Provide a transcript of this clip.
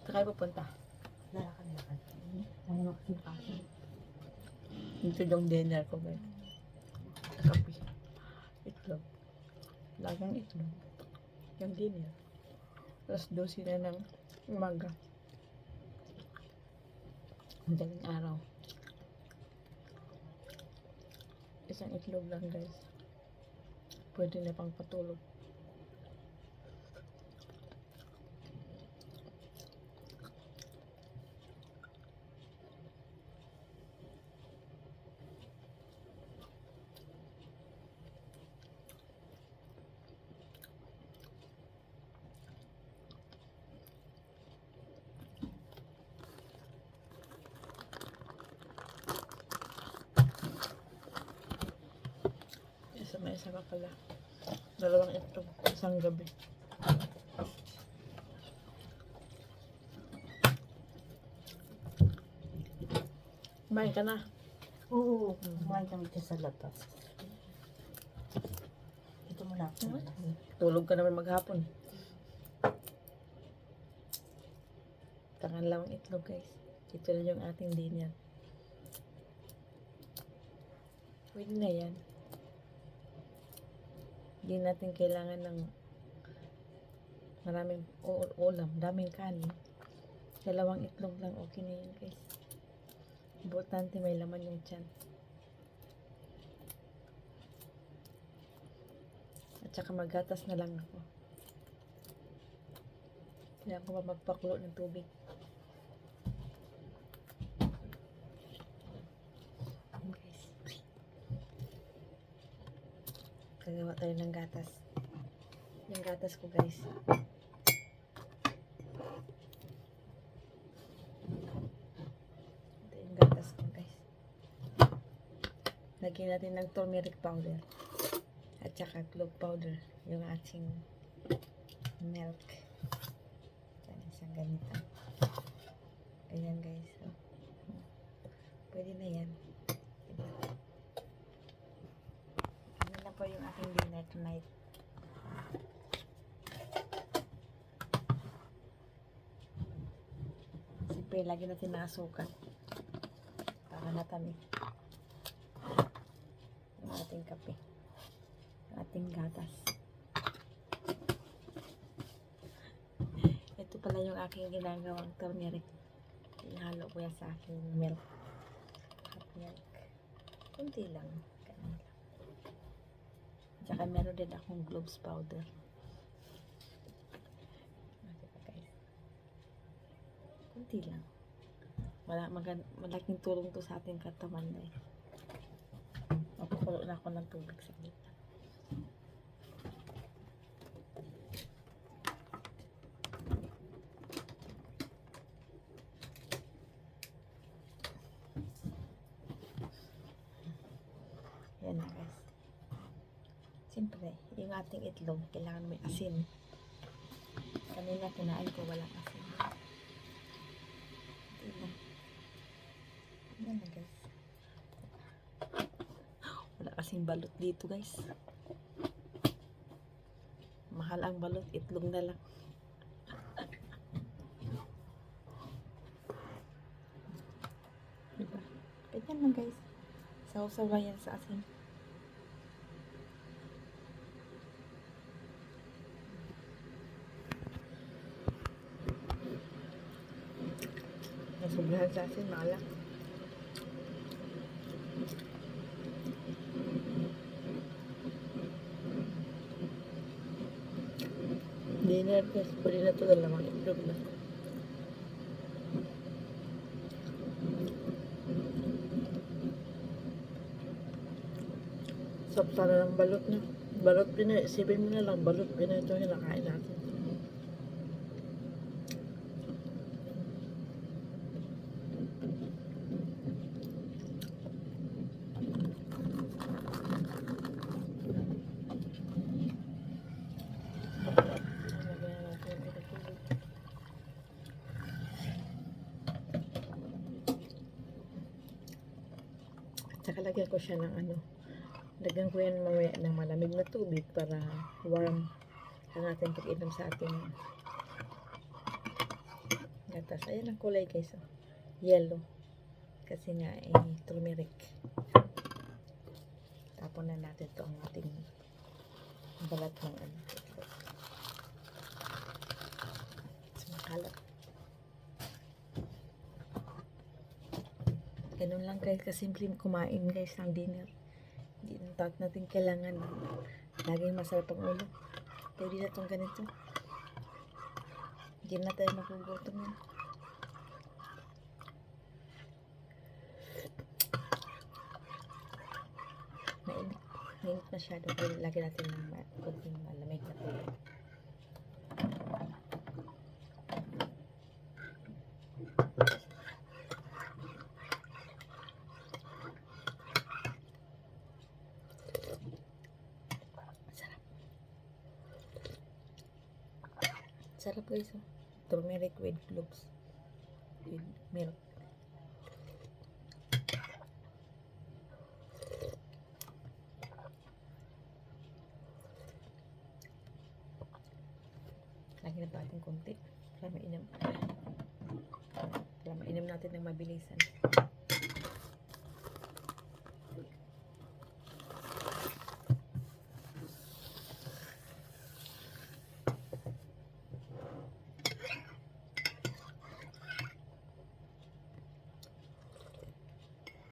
Saan kayo pupunta? Lakad-lakad. Ano kasi kaso? Ito yung dinner ko, guys. Kape. Itlog. Lagang itlog. Yung dinner. Tapos 12 na ng umaga. Madaling araw. Isang itlog lang, guys. Pwede na pang patulog. May isa pa pala. Dalawang itlog. Isang gabi. Kumain ka na. Oo. Kumain kami dyan sa labas. Ito muna ako. Tulog ka naman maghapon. Tangan lang ang itlog, guys. Ito na yung ating dinner. Pwede na yan. Hindi natin kailangan ng maraming ulam, daming kanin. Dalawang itlog lang, okay na yan, guys. Importante may laman yung tiyan. At saka magatas na lang ako. Kaya ako pa magpakulo ng tubig. Guys. Gagawa tayo ng gatas. Yung gatas ko, guys. Ito yung gatas ko, guys. Lagyan natin ng turmeric powder. At saka clove powder. Yung ating milk. Yan, isang ganito. Ayan, guys. So, pwede na yan. Ano na po yung aking dinner tonight. Siyempre, lagi natin na asukal. Para natami. Yung ating kape. Yung ating gatas. Ito pala yung aking ginagawang turmeric. Ihalo ko yan sa aking milk. Hot milk. Kunti lang. Ganun lang. Tsaka meron din akong cloves powder. Diba, guys? Kunti lang. Malaking tulong to sa ating katawan, guys. Mapakulo na ako ng tubig sa gitna. Yan na, guys. Siyempre, yung ating itlog, kailangan may asin. Kanina kinain ko walang asin. Ito. Yan na, guys. Wala kasing balot dito, guys. Mahal ang balot, itlog na lang. Diba? Ganyan lang, guys. Saw-saw yan sa asin. Nasubrahan sa asin, maalat. Dinner, guys. Pwede na ito dalawang itlog na. Sapta na ng balot na. Balot pina, isipin mo na lang, balot pina ito yung nakain natin. Tsaka lagyan ko siya ng ano. Lagyan ko yan mamaya ng malamig na tubig para warm ang ating pag-inom sa ating gatas. Tapos, ayan ang kulay guys. Oh. Yellow. Kasi nga, turmeric. Tapon na natin to ang ating balat ng ano. Makalat. Ganun lang guys, kasimple kumain guys ng dinner. Hindi natin kailangan laging masarap ang ulo. Pwede na itong ganito. Hindi na tayo magugutom yan. Mainit masyado. Pero lagyan natin ng kunting malamig na tubig. Sarap guys, oh. Turmeric with cloves. With milk. Lagi na pa ating konti. Para mainam natin ng mabilisan.